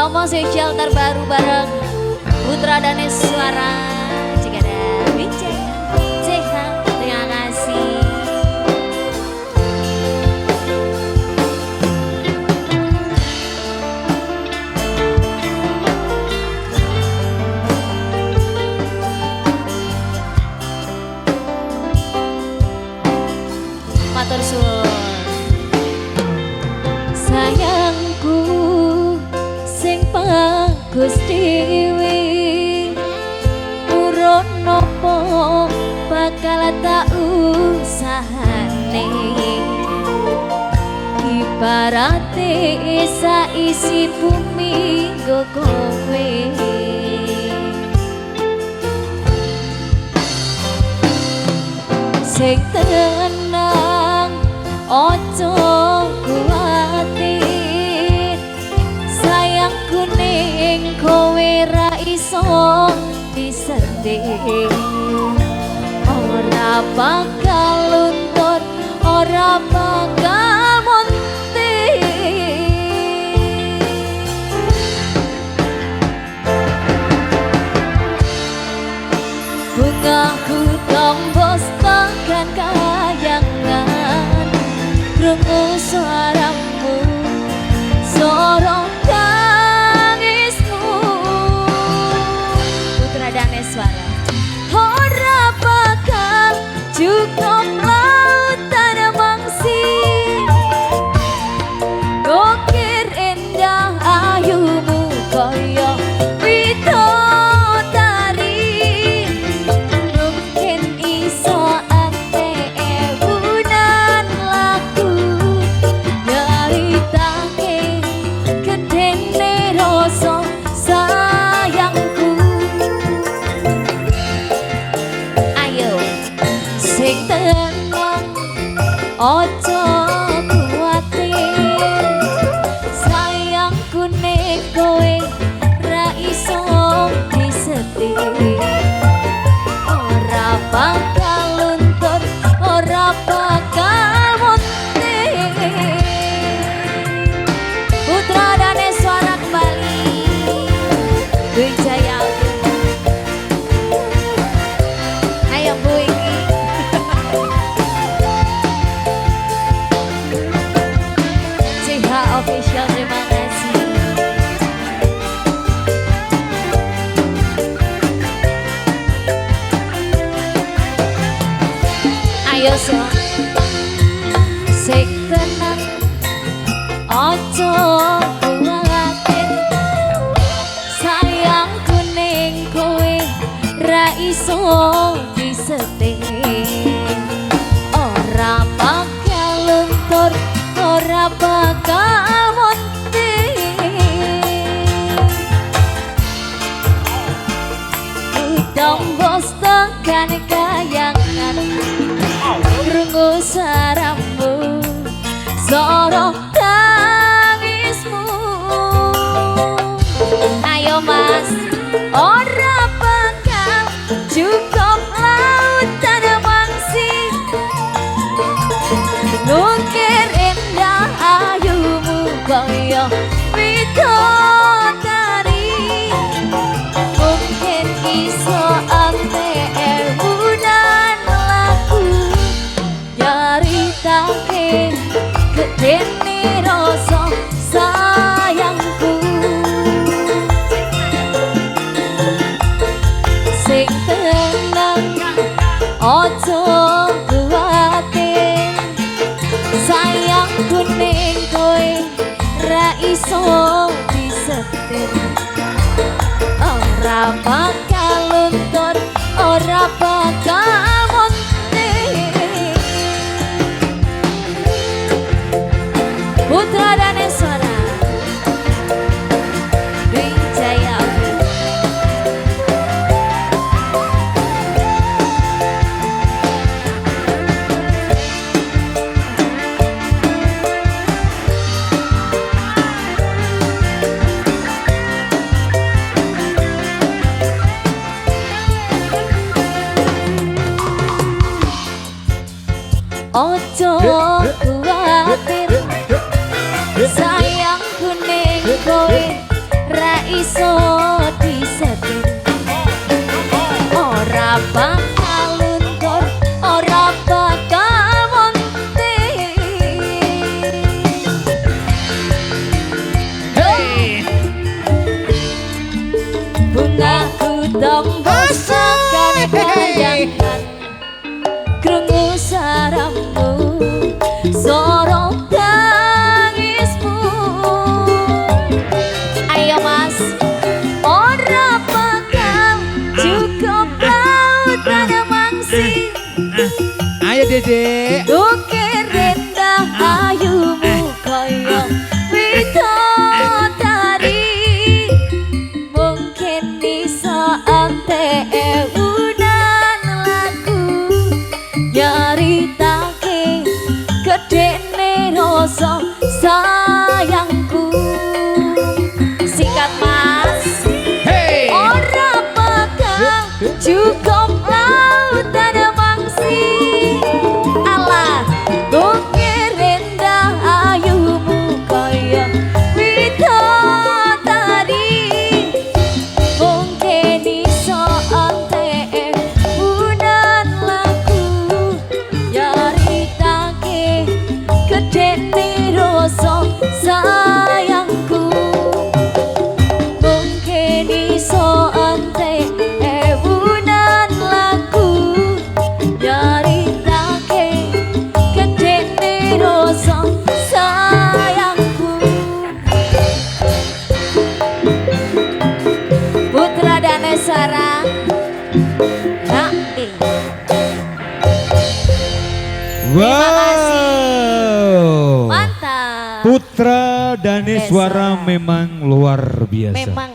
Promo spesial terbaru bareng Putra Daneswara Cikada Wijaya CH. Terima kasih. Matur suwun. Sayangku sing bagus dhewe urun nopo bakal tak usahane ibarate saisi bumi nggo kowe sing tenang ojo kuwatir sayang kuning kowe ra iso disedih ora bakal luntur ora bakal muntir bungaku tombos tekan kayangan krungu suaramu sorong tangismu Putra Daneswara ora bakal cukup lautan mangsi gokir indah ayumu koyo widodari mungkin iso ate ebunan laku nyaritake gedene rasa sayangku ayo sing tenang ojo kuwatir sayangku nek kowe ra iso disedih ora bakal luntur ora bakal muntir Putra Daneswara kembali Wijaya ayo Bu iki CH official terima kasih ayo so sing tenang ojo kuwatir sayang kuning kowe ra iso disedih ora bakal luntur ora bakal muntir tombos tekan kayangan krungu suaramu sorong tangismu ayo mas ora bakal cukup lautan mangsi nukir indah ayumu koyo widodari mungkin iso ate ebunan laku nyaritake gedene rasa sayangku sing tenang ojo kuwatir sayangku ning kowe ra iso disedih ora bakal luntur ora bakal muntir Putra Daneswara Wijaya ojo kuwatir sayang kuning kowe tembus tekan bayangan krungu sarammu sorong tangismu. Ayo mas, ora bakal cukup lautan mangsi. Ayo Dede. Ukir rendah ayumu kaya widodari. Mungkin bisa ante ewunan lagu nyaritake gedene rasa sayangku. Sikat mas, Hey. ora bakal cukup lautan mangsi. Alah, ukir rendah ayumu kaya widodari. Mungkin iso ante unan lagu nyaritake gedene rasa sayangku. Mungkin iso ante unan lagu nyaritake gedene rasa sayangku. Putra Daneswara Nah, Wow. mantap. Putra Daneswara Daneswara. memang luar biasa. Memang